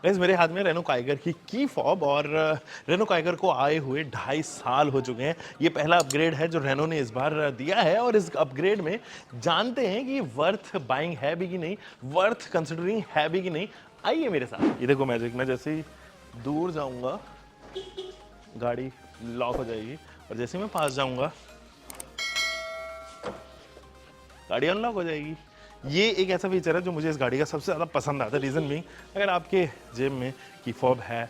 Guys मेरे हाथ में रेनो काइगर की फॉब और रेनो काइगर को आए हुए 2.5 साल हो चुके हैं। ये पहला अपग्रेड है जो रेनो ने इस बार दिया है और इस अपग्रेड में जानते हैं कि ये वर्थ बाइंग है भी कि नहीं, वर्थ कंसिडरिंग है भी कि नहीं। आइए मेरे साथ। ये देखो मैजिक, मैं जैसे ही दूर जाऊंगा गाड़ी लॉक हो जाएगी और जैसे ही मैं पास जाऊंगा गाड़ी अनलॉक हो जाएगी। ये एक ऐसा फीचर है जो मुझे इस गाड़ी का सबसे ज़्यादा पसंद आता है। रीज़न भी, अगर आपके जेब में की फॉब है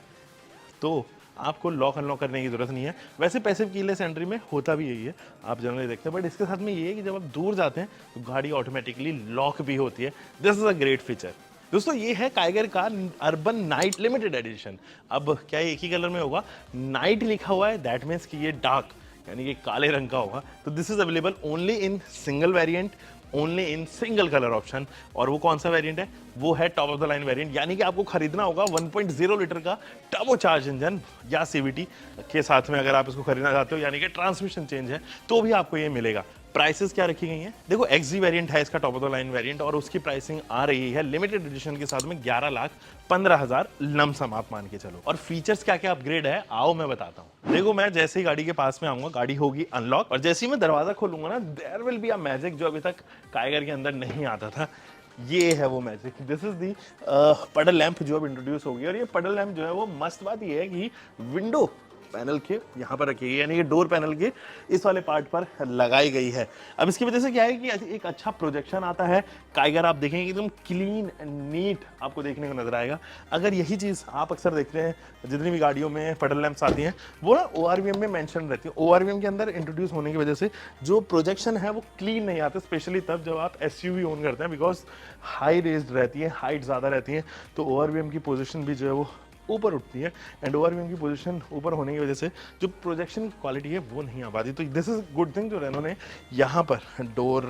तो आपको लॉक अनलॉक करने की ज़रूरत नहीं है। वैसे पैसिव कीलेस एंट्री में होता भी यही है, आप जनरली देखते हैं, बट इसके साथ में ये है कि जब आप दूर जाते हैं तो गाड़ी ऑटोमेटिकली लॉक भी होती है। This is a great feature. दोस्तों ये है काइगर का अर्बन नाइट लिमिटेड एडिशन। अब क्या एक ही कलर में होगा? नाइट लिखा हुआ है, दैट मीन्स कि ये डार्क यानी कि काले रंग का होगा। तो this is available only in single variant, only in single colour option. और वो कौन सा वेरिएंट है? वो है top of the line variant, यानी कि आपको खरीदना होगा 1.0 लीटर का टर्बो चार्ज इंजन या सीवीटी के साथ में। अगर आप इसको खरीदना चाहते हो यानी कि ट्रांसमिशन चेंज है तो भी आपको ये मिलेगा। प्राइसेस क्या रखी गई हैं? देखो एक्सजी वेरिएंट है इसका top of the line variant और उसकी प्राइसिंग आ रही है लिमिटेड एडिशन के साथ में 11,15,000 लमसम आप मान के चलो। और फीचर्स क्या क्या अपग्रेड है आओ मैं बताता हूँ। देखो मैं जैसे ही गाड़ी के पास में आऊंगा गाड़ी होगी अनलॉक और जैसे ही मैं दरवाजा खोलूंगा ना, there will be a magic जो अभी तक काइगर के अंदर नहीं आता था। ये है वो मैजिक। दिस इज दी पडल लैंप जो अब इंट्रोड्यूस होगी। और ये पडल लैंप जो है वो मस्त बात ये है कि विंडो पैनल के यहाँ पर रखी गई है, यानी कि डोर पैनल के इस वाले पार्ट पर लगाई गई है। अब इसकी वजह से क्या है कि एक अच्छा प्रोजेक्शन आता है। काइगर आप देखेंगे एकदम क्लीन एंड नीट आपको देखने को नजर आएगा। अगर यही चीज़ आप अक्सर देखते हैं जितनी भी गाड़ियों में पडल लैंप्स आती हैं वो ना ORVM में मेंशन रहती है। ORVM के अंदर इंट्रोड्यूस होने की वजह से जो प्रोजेक्शन है वो क्लीन नहीं आता, स्पेशली तब जब आप SUV ओन करते हैं, बिकॉज हाई रेज्ड रहती है, हाइट ज़्यादा रहती है, तो ORVM की पोजिशन भी जो है वो ऊपर उठती है। एंड ORVM की पोजीशन ऊपर होने की वजह से जो प्रोजेक्शन की क्वालिटी है वो नहीं आ पाती। तो दिस इज गुड थिंग जो रेनो ने यहाँ पर डोर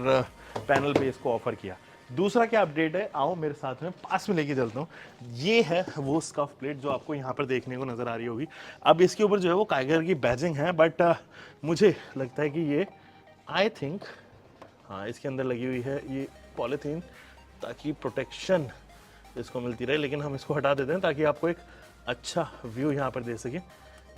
पैनल पे इसको ऑफर किया। दूसरा क्या अपडेट है आओ मेरे साथ में पास में लेके चलता हूँ। ये है वो स्कफ प्लेट जो आपको यहाँ पर देखने को नजर आ रही होगी। अब इसके ऊपर जो है वो काइगर की बैजिंग है, बट मुझे लगता है कि ये आई थिंक हाँ इसके अंदर लगी हुई है ये पॉलीथीन ताकि प्रोटेक्शन इसको मिलती रहे। लेकिन हम इसको हटा देते हैं ताकि आपको एक अच्छा व्यू यहाँ पर दे सके।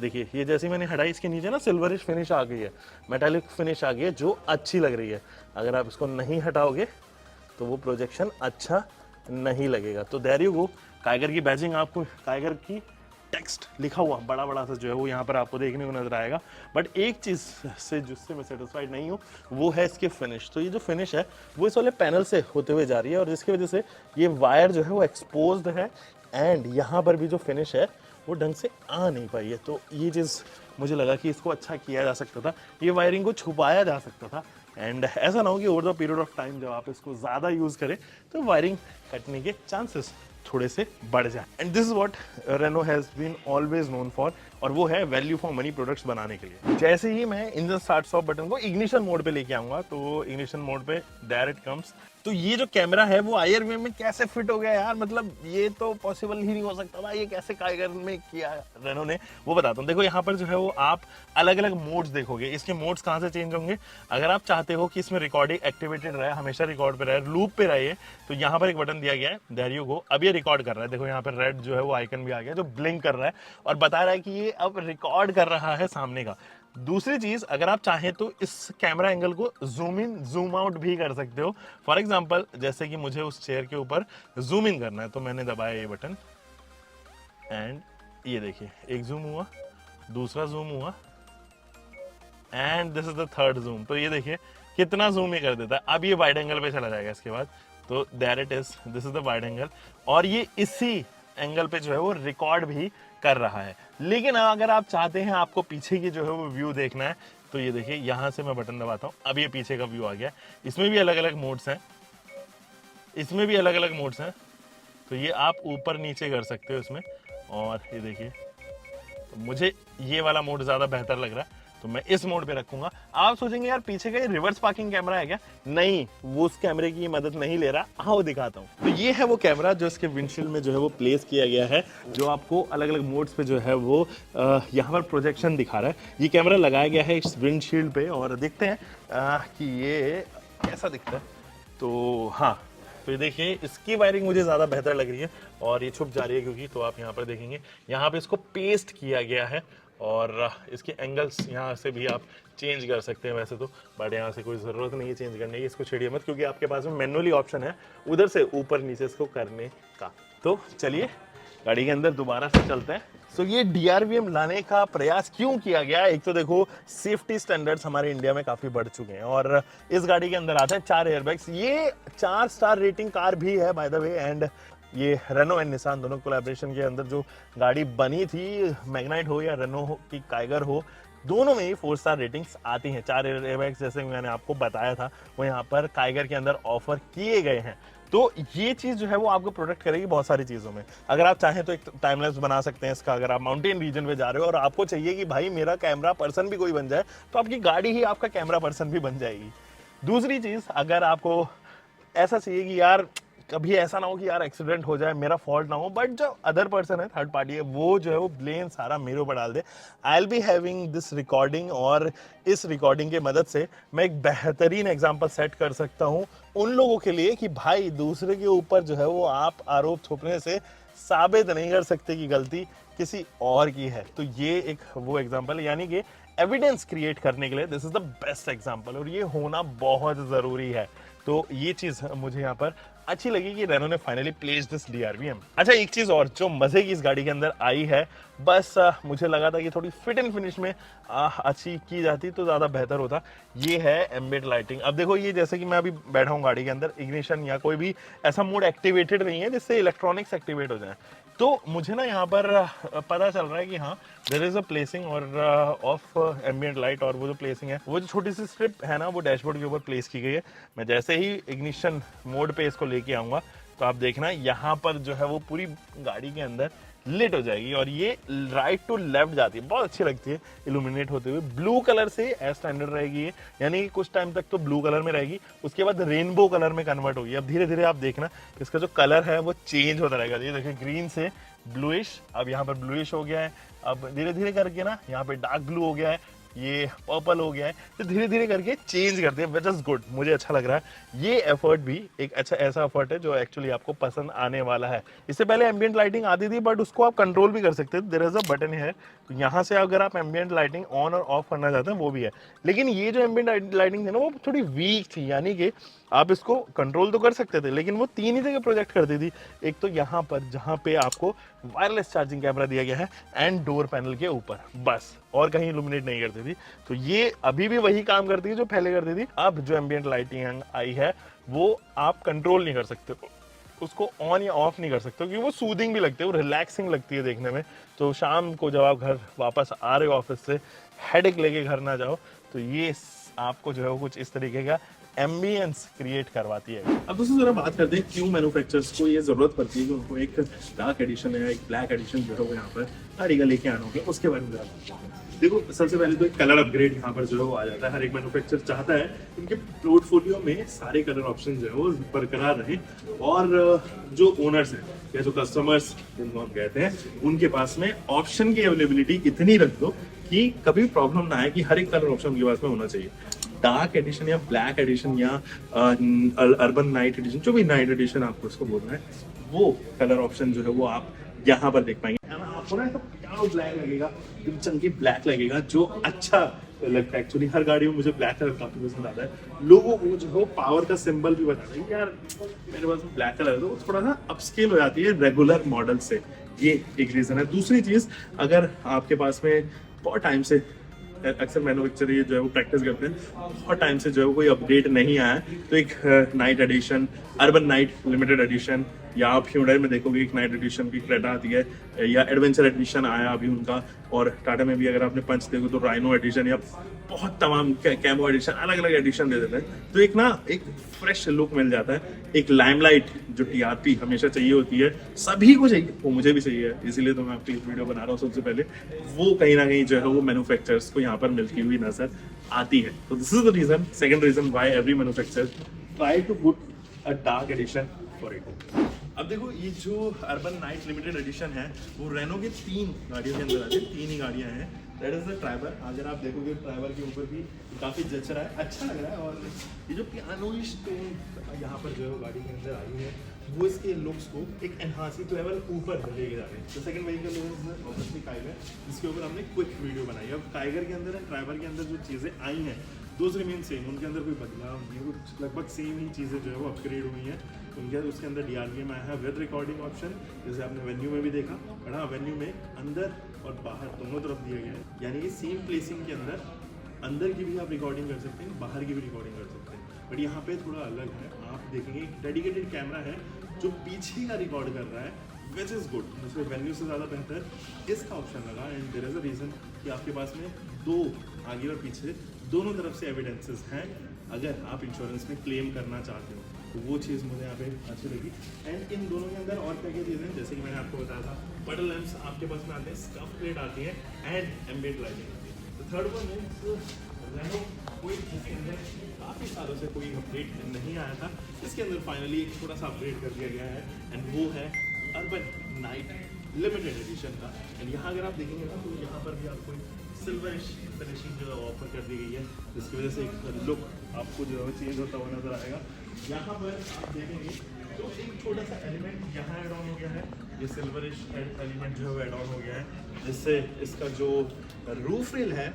देखिए ये जैसे मैंने हटाई इसके नीचे ना सिल्वरिश फिनिश आ गई है, मेटालिक फिनिश आ गई है जो अच्छी लग रही है। अगर आप इसको नहीं हटाओगे तो वो प्रोजेक्शन अच्छा नहीं लगेगा। तो देयर यू गो, काइगर की बैजिंग आपको, काइगर की टेक्स्ट लिखा हुआ बड़ा बड़ा सा जो है वो यहाँ पर आपको देखने को नजर आएगा। बट एक चीज़ से जिससे मैं सेटिस्फाइड नहीं हूँ वो है इसके फिनिश। तो ये जो फिनिश है वो इस वाले पैनल से होते हुए जा रही है और जिसकी वजह से ये वायर जो है वो एक्सपोज्ड है एंड यहाँ पर भी जो फिनिश है वो ढंग से आ नहीं पाई है। तो ये चीज़ मुझे लगा कि इसको अच्छा किया जा सकता था, ये वायरिंग को छुपाया जा सकता था। एंड ऐसा ना हो कि over the period of time जब आप इसको ज़्यादा यूज़ करें तो वायरिंग कटने के चांसेस थोड़े से बढ़ जाए। And this is what Renault has been always known for, और वो है वैल्यू फॉर मनी प्रोडक्ट्स बनाने के लिए। जैसे ही मैं इंजन स्टार्ट स्टॉप बटन को इग्निशन मोड पे लेके आऊंगा तो इग्निशन मोड पे डायरेक्ट कम्स। तो ये जो कैमरा है वो IRV में कैसे फिट हो गया यार, मतलब ये तो पॉसिबल ही नहीं हो सकता था। ये कैसे काइगर में किया रेनो ने वो बताता हूँ। देखो यहाँ पर जो है वो आप अलग अलग मोड्स देखोगे। इसके मोड्स कहाँ से चेंज होंगे? अगर आप चाहते हो कि इसमें रिकॉर्डिंग एक्टिवेटेड रहे, हमेशा रिकॉर्ड पे रहे, लूप पे रहे, तो यहाँ पर एक बटन दिया गया है, देयर यू गो। अब ये रिकॉर्ड कर रहा है। देखो यहाँ पर रेड जो है वो आइकन भी आ गया जो ब्लिंक कर रहा है और बता रहा है कि ये अब रिकॉर्ड कर रहा है सामने का। दूसरी चीज, अगर आप चाहें तो इस कैमरा एंगल को जूम इन जूम आउट भी कर सकते हो। फॉर एग्जांपल जैसे कि मुझे उस चेयर के ऊपर जूम इन करना है तो मैंने दबाया ये बटन एंड ये देखिए एक जूम हुआ, दूसरा जूम हुआ and this is the third zoom. तो ये देखिए कितना जूम ये कर देता है। अब ये वाइड एंगल पे चला जाएगा इसके बाद। तो there it is, this is the wide angle और ये इसी एंगल पे जो है वो रिकॉर्ड भी कर रहा है। लेकिन अगर आप चाहते हैं आपको पीछे की जो है वो व्यू देखना है तो ये देखिए यहाँ से मैं बटन दबाता हूँ, अब ये पीछे का व्यू आ गया। इसमें भी अलग अलग मोड्स हैं, इसमें भी अलग अलग मोड्स हैं। तो ये आप ऊपर नीचे कर सकते हो इसमें। और ये देखिए तो मुझे ये वाला मोड ज़्यादा बेहतर लग रहा है तो मैं इस मोड पे रखूंगा। आप सोचेंगे यार पीछे का ये रिवर्स पार्किंग कैमरा है क्या? नहीं, वो उस कैमरे की मदद नहीं ले रहा। आओ दिखाता हूँ। तो ये है वो कैमरा जो इसके विंडशील्ड में जो है वो प्लेस किया गया है, जो आपको अलग अलग मोड्स पे जो है वो यहाँ पर प्रोजेक्शन दिखा रहा है। ये कैमरा लगाया गया है इस विंडशील्ड पे और देखते हैं कि ये कैसा दिखता है। तो हाँ तो ये देखिए इसकी वायरिंग मुझे ज़्यादा बेहतर लग रही है और ये छुप जा रही है क्योंकि, तो आप यहाँ पर देखेंगे यहाँ पे इसको पेस्ट किया गया है और इसके एंगल्स यहाँ से भी आप चेंज कर सकते हैं वैसे तो, बट यहाँ से कोई ज़रूरत नहीं है चेंज करने की, इसको छेड़िए मत क्योंकि आपके पास में मैनुअली ऑप्शन है उधर से ऊपर नीचे इसको करने का। तो चलिए गाड़ी के अंदर दोबारा से चलते हैं। सो ये DRVM लाने का प्रयास क्यों किया गया? एक तो देखो सेफ्टी स्टैंडर्ड्स हमारे इंडिया में काफ़ी बढ़ चुके हैं और इस गाड़ी के अंदर आता है 4 एयरबैग्स। ये 4 स्टार रेटिंग कार भी है बाय द वे, एंड ये रेनो एंड निसान दोनों कोलैबोरेशन के अंदर जो गाड़ी बनी थी, मैग्नाइट हो या रेनो की काइगर हो, दोनों में ही 4 स्टार रेटिंग्स आती हैं। 4 एयरबैग्स जैसे मैंने आपको बताया था वो यहाँ पर काइगर के अंदर ऑफर किए गए हैं। तो ये चीज़ जो है वो आपको प्रोटेक्ट करेगी बहुत सारी चीज़ों में। अगर आप चाहें तो एक टाइम लैप्स बना सकते हैं इसका, अगर आप माउंटेन रीजन में जा रहे हो और आपको चाहिए कि भाई मेरा कैमरा पर्सन भी कोई बन जाए, तो आपकी गाड़ी ही आपका कैमरा पर्सन भी बन जाएगी। दूसरी चीज़, अगर आपको ऐसा चाहिए कि यार कभी ऐसा ना हो कि यार एक्सीडेंट हो जाए, मेरा फॉल्ट ना हो, बट जो अदर पर्सन है, थर्ड पार्टी है, वो जो है वो ब्लेम सारा मेरे ऊपर डाल दे, I will be having this recording और इस रिकॉर्डिंग के मदद से मैं एक बेहतरीन एग्जांपल सेट कर सकता हूँ उन लोगों के लिए कि भाई दूसरे के ऊपर जो है वो आप आरोप थोपने से साबित नहीं कर सकते कि गलती किसी और की है। तो ये एक वो एग्जांपल है, यानी कि एविडेंस क्रिएट करने के लिए this is the best example और ये होना बहुत ज़रूरी है। तो ये चीज़ मुझे यहाँ पर अच्छी लगी कि रेनो ने फाइनली प्लेस दिस DRVM। अच्छा, एक चीज़ और जो मज़े की इस गाड़ी के अंदर आई है, बस मुझे लगा था कि थोड़ी फिट एंड फिनिश में अच्छी की जाती तो ज़्यादा बेहतर होता, ये है एम्बिएंट लाइटिंग। अब देखो ये जैसे कि मैं अभी बैठा हूँ गाड़ी के अंदर, इग्निशन या कोई भी ऐसा मोड एक्टिवेटेड नहीं है जिससे इलेक्ट्रॉनिक्स एक्टिवेट हो जाए, तो मुझे ना यहाँ पर पता चल रहा है कि हाँ देयर इज अ प्लेसिंग और ऑफ एम्बिएंट लाइट, और वो जो प्लेसिंग है, वो जो छोटी सी स्ट्रिप है ना, वो डैशबोर्ड के ऊपर प्लेस की गई है। मैं जैसे ही इग्निशन मोड पे इसको लेके आऊँगा तो आप देखना यहाँ पर जो है वो पूरी गाड़ी के अंदर लिट हो जाएगी और ये राइट टू लेफ्ट जाती है, बहुत अच्छी लगती है इल्यूमिनेट होते हुए। ब्लू कलर से एज स्टैंडर्ड रहेगी ये, यानी कि कुछ टाइम तक तो ब्लू कलर में रहेगी, उसके बाद रेनबो कलर में कन्वर्ट होगी। अब धीरे धीरे आप देखना इसका जो कलर है वो चेंज होता रहेगा। ये देखिए ग्रीन से ब्लूइश, अब यहाँ पर ब्लूइश हो गया है, अब धीरे धीरे करके ना यहाँ पे डार्क ब्लू हो गया है, ये पर्पल हो गया है, तो धीरे धीरे करके चेंज करते हैं, विच इज गुड, मुझे अच्छा लग रहा है। ये एफर्ट भी एक अच्छा ऐसा एफर्ट है जो एक्चुअली आपको पसंद आने वाला है। इससे पहले एम्बिएंट लाइटिंग आती थी बट उसको आप कंट्रोल भी कर सकते थे, देयर इज अ बटन है, तो यहाँ से अगर आप एम्बिएंट लाइटिंग ऑन और ऑफ करना चाहते हैं वो भी है। लेकिन ये जो एम्बिएंट लाइटिंग थी ना वो थोड़ी वीक थी, यानी कि आप इसको कंट्रोल तो कर सकते थे लेकिन वो 3 ही जगह प्रोजेक्ट करती थी। एक तो यहाँ पर जहाँ पे आपको वायरलेस चार्जिंग कैमरा दिया गया है एंड डोर पैनल के ऊपर, बस, और कहीं इल्यूमिनेट नहीं करती थी। तो ये अभी भी वही काम करती है जो पहले करती थी। अब जो एम्बिएंट लाइटिंग आई है वो आप कंट्रोल नहीं कर सकते, उसको ऑन या ऑफ नहीं कर सकते क्योंकि वो सूदिंग भी लगती है, वो रिलैक्सिंग लगती है देखने में। तो शाम को जब आप घर वापस आ रहे हो ऑफिस से, हेडेक लेके घर ना जाओ, तो ये आपको जो है वो कुछ इस तरीके का एम्बियंस क्रिएट करवाती है। अब दोस्तों जरा बात करते हैं क्यों मैन्युफैक्चरर्स को ये जरूरत पड़ती है कि उनको एक डार्क एडिशन या एक ब्लैक एडिशन जो है वो यहाँ पर गाड़ी का लेके आना होगा, उसके बारे में देखो। सबसे पहले तो एक कलर अपग्रेड यहाँ पर जो है वो आ जाता है। हर एक मैन्युफैक्चरर चाहता है उनके पोर्टफोलियो में सारे कलर ऑप्शन जो है वो बरकरार रहे और जो ओनर्स हैं या जो कस्टमर्स जिनको हम कहते हैं, उनके पास में ऑप्शन की अवेलेबिलिटी इतनी रख दो कि कभी प्रॉब्लम ना आए कि हर एक कलर ऑप्शन उनके पास में होना चाहिए। डार्क एडिशन या ब्लैक एडिशन या अर्बन नाइट एडिशन, जो भी नाइट एडिशन आपको इसको बोलना है, वो कलर ऑप्शन जो है वो आप यहाँ पर देख पाएंगे। आपको ना पियानो ब्लैक लगेगा, चंकी ब्लैक लगेगा, जो अच्छा लगता है। एक्चुअली हर गाड़ी में मुझे ब्लैक कलर काफी पसंद आता है। लोगों को जो है पावर का सिंबल भी बताता है यार मेरे पास ब्लैक कलर है, तो थोड़ा सा अपस्केल हो जाती है रेगुलर मॉडल से, ये एक रीजन है। दूसरी चीज, अगर आपके पास में बहुत टाइम से, अक्सर मैन्युफैक्चरर ये जो है वो प्रैक्टिस करते हैं, बहुत टाइम से जो है कोई अपडेट नहीं आया, तो एक night addition, urban night limited edition, या आप Hyundai में देखोगे एक नाइट एडिशन की क्रेटा आती है, या एडवेंचर एडिशन आया अभी उनका, और टाटा में भी अगर आपने पंच देखो तो राइनो एडिशन या बहुत तमाम कैमो एडिशन, अलग अलग एडिशन दे देते हैं। तो एक ना एक फ्रेश लुक मिल जाता है। एक लाइमलाइट जो TRP हमेशा चाहिए होती है, सभी को चाहिए, वो मुझे भी चाहिए, इसीलिए तो मैं आपकी वीडियो बना रहा हूँ सबसे पहले, वो कहीं ना कहीं जो है वो मैन्युफैक्चरर्स को यहाँ पर मिलती हुई नजर आती है। तो this is the reason, second reason why every manufacturer try to put a dark edition for it. अब देखो ये जो अर्बन नाइट लिमिटेड एडिशन है वो रेनो के 3 गाड़ियों के अंदर आती है, 3 ही गाड़ियाँ हैं। That is the Triber. अगर आप देखोगे ट्राइबर के ऊपर भी काफ़ी जच रहा है, अच्छा लग रहा है। और ये जो पियानोइश टोन यहाँ पर जो है गाड़ी के अंदर आई है वो इसके लुक्स को एक एनहांसिंग लेवल ऊपर लेके जा रहे हैं। The second vehicle is obviously Kiger, जिसके ऊपर हमने क्विक वीडियो बनाई है। अब काइगर के अंदर ट्राइबर के अंदर जो चीज़ें आई हैं दोज रिमेन सेम, उनके अंदर कोई बदलाव नहीं है, कुछ लगभग सेम ही चीज़ें जो है वो अपग्रेड हुई हैं। उनके उसके अंदर DRVM आया है विद रिकॉर्डिंग ऑप्शन, जैसे आपने वेन्यू में भी देखा। बट हाँ, वेन्यू में अंदर और बाहर दोनों तरफ दिया गया है, यानी कि सेम प्लेसिंग के अंदर की भी आप रिकॉर्डिंग कर सकते हैं, बाहर की भी रिकॉर्डिंग कर सकते हैं। बट यहाँ पे थोड़ा अलग है, आप देखेंगे एक डेडिकेटेड कैमरा है जो पीछे का रिकॉर्ड कर रहा है, विच इज़ गुड। दूसरे वेन्यू से ज़्यादा बेहतर इसका ऑप्शन लगा। And there is a reason कि आपके पास में 2 आगे और पीछे दोनों तरफ से एविडेंसेस हैं। अगर आप इंश्योरेंस में क्लेम करना चाहते हो तो वो चीज़ मुझे यहाँ पे अच्छी लगी। एंड इन दोनों के अंदर और क्या क्या चीज़ें हैं, जैसे कि मैंने आपको बताया था, बटन लैंप्स आपके पास में आते हैं, स्कफ प्लेट आती है एंड एम्बिएंट लाइटिंग आती है। तो third one is Renault Kwid, जिसके अंदर काफ़ी सालों से कोई अपडेट नहीं आया था, इसके अंदर फाइनली एक थोड़ा सा अपग्रेड कर दिया गया है। एंड वो है अर्बन नाइट लिमिटेड एडिशन का। एंड यहाँ अगर आप देखेंगे ना तो यहाँ पर भी आपको सिल्वरिश फिनिशिंग जो है ऑफर कर दी गई है, जिसकी वजह से एक लुक आपको जो है चेंज होता हुआ नजर आएगा। यहाँ पर आप देखेंगे तो एक छोटा सा एलिमेंट यहाँ ऐड ऑन हो गया है, ये सिल्वरिश एलिमेंट जो है वो ऐड ऑन हो गया है, जिससे इसका जो रूफ रेल है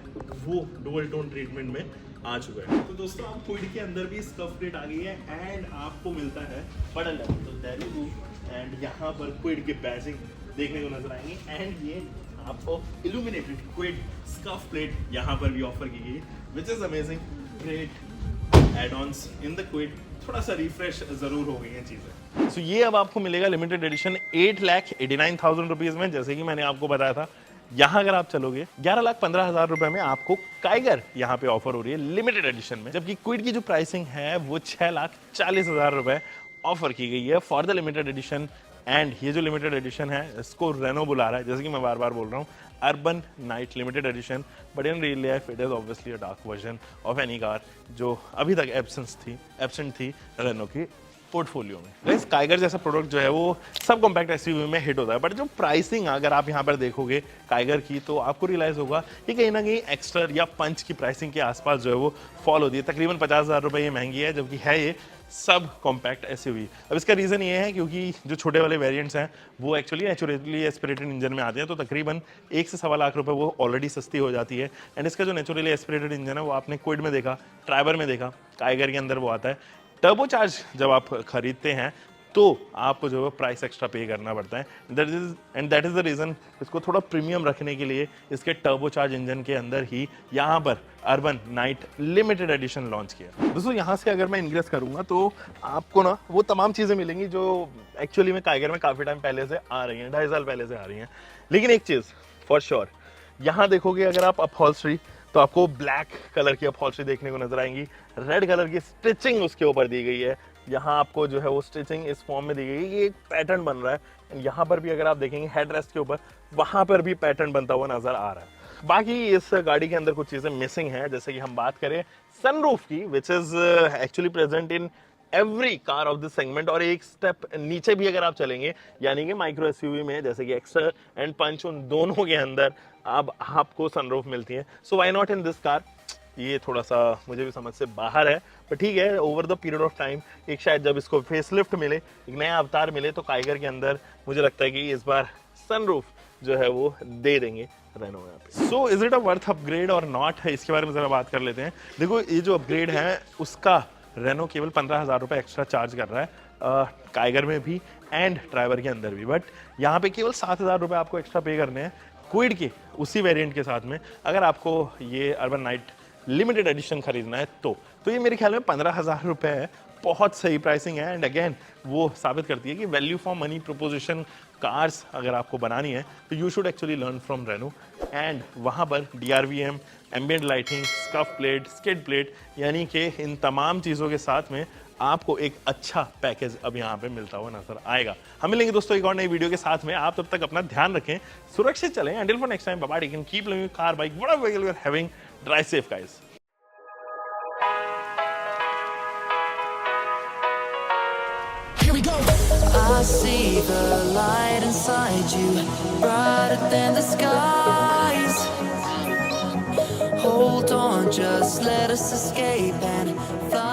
वो डुअल टोन ट्रीटमेंट में आ चुका है। तो दोस्तों आप क्विड के अंदर भी स्कफ प्लेट आ गई है एंड आपको मिलता है बड़ा लेवल, तो दैट इज एंड यहाँ पर क्विड के बैजिंग देखने को नजर आएंगे। एंड ये आपको इल्यूमिनेटेड क्विड स्कफ प्लेट यहाँ पर भी ऑफर की गई, which is amazing. Great add-ons in the Kwid, थोड़ा सा रिफ्रेश जरूर हो गई हैं चीजें। सो ये अब आपको मिलेगा लिमिटेड एडिशन 8,89,000 रुपीज में, जैसे कि मैंने आपको बताया था। यहाँ अगर आप चलोगे 11,15,000 रुपए में आपको काइगर यहाँ पे ऑफर हो रही है लिमिटेड एडिशन में, जबकि क्विड की जो प्राइसिंग है वो 6,40,000 रुपए ऑफर की गई है for the limited edition. And ये जो लिमिटेड एडिशन है इसको रेनो बुला रहा है, जैसे कि मैं बार बार बोल रहा हूँ, urban night limited edition, but in real life it is obviously a dark version of any car जो अभी तक एब्सेंट थी रेनो की पोर्टफोलियो में। गाइस काइगर जैसा प्रोडक्ट जो है वो सब कॉम्पैक्ट एसयूवी में हिट होता है, बट जो प्राइसिंग अगर आप यहाँ पर देखोगे काइगर की तो आपको रियलाइज होगा कि कहीं ना कहीं एक्स्ट्रा या पंच की प्राइसिंग के आसपास जो है वो फॉल होती है। तकरीबन 50,000 रुपये ये महंगी है, जबकि है ये सब कॉम्पैक्ट एसयूवी। अब इसका रीज़न ये है क्योंकि जो छोटे वाले वेरिएंट्स हैं वो एक्चुअली नेचुरली एस्पिरेटेड इंजन में आते हैं, तो तकरीबन 1 से सवा लाख रुपए वो ऑलरेडी सस्ती हो जाती है। एंड इसका जो नेचुरली एस्पिरेटेड इंजन है वो आपने क्विड में देखा, ट्राइबर में देखा, काइगर के अंदर वो आता है। टर्बो चार्ज जब आप खरीदते हैं तो आपको जो है प्राइस एक्स्ट्रा पे करना पड़ता है। दैट इज द रीज़न इसको थोड़ा प्रीमियम रखने के लिए इसके टर्बो चार्ज इंजन के अंदर ही यहाँ पर urban night limited edition launch किया। दोस्तों यहाँ से अगर मैं इंग्रेस करूँगा तो आपको ना वो तमाम चीज़ें मिलेंगी जो एक्चुअली में काइगर में काफ़ी टाइम पहले से आ रही हैं, 2.5 साल पहले से आ रही हैं। लेकिन एक चीज़ फॉर श्योर, यहाँ देखोगे अगर आप अपहॉल्स्ट्री तो आपको ब्लैक कलर की अपहॉल्स्ट्री देखने को नजर आएंगी, रेड कलर की स्टिचिंग उसके ऊपर दी गई है। यहाँ आपको जो है वो स्टिचिंग इस फॉर्म में दी गई है, ये एक पैटर्न बन रहा है। यहाँ पर भी अगर आप देखेंगे हेडरेस्ट के ऊपर वहां पर भी पैटर्न बनता हुआ नजर आ रहा है। बाकी इस गाड़ी के अंदर कुछ चीजें मिसिंग है, जैसे कि हम बात करें सनरूफ की, which is actually present in every car of this segment. और एक स्टेप नीचे भी अगर आप चलेंगे, यानी कि माइक्रो एसयूवी में जैसे कि एक्सेल एंड पंच, उन दोनों के अंदर अब आपको सनरूफ मिलती है। So why not in this car? ये थोड़ा सा मुझे भी समझ से बाहर है, पर ठीक है, over the period of time एक शायद जब इसको फेसलिफ्ट मिले, एक नया अवतार मिले, तो काइगर के अंदर मुझे लगता है कि इस बार सनरूफ जो है वो दे देंगे रेनो यहाँ पे। So is it a worth upgrade और नॉट, इसके बारे में जरा बात कर लेते हैं। देखो ये जो अपग्रेड है उसका रेनो केवल 15,000 रुपये एक्स्ट्रा चार्ज कर रहा है काइगर में भी एंड ड्राइवर के अंदर भी, बट यहाँ पे केवल 7,000 रुपये आपको एक्स्ट्रा पे करने हैं क्विड के उसी वेरिएंट के साथ में, अगर आपको ये अर्बन नाइट लिमिटेड एडिशन खरीदना है तो ये मेरे ख्याल में 15,000 रुपये है, बहुत सही प्राइसिंग है। एंड अगेन वो साबित करती है कि value for money proposition cars अगर आपको बनानी है तो you should actually learn from Renault. And वहाँ पर DRVM, ambient lighting, scuff plate, skid plate, यानी कि इन तमाम चीज़ों के साथ में आपको एक अच्छा पैकेज अब यहाँ पे मिलता हुआ नजर आएगा। हम मिलेंगे दोस्तों एक और नई वीडियो के साथ में। आप तब तक अपना ध्यान रखें, सुरक्षित चलें। Until for next time, bye bye, take care, keep loving car, bike, whatever vehicle you are having, drive safe guys. Here we go. I see the light inside you, brighter than the skies. Hold on, just let us escape and fly.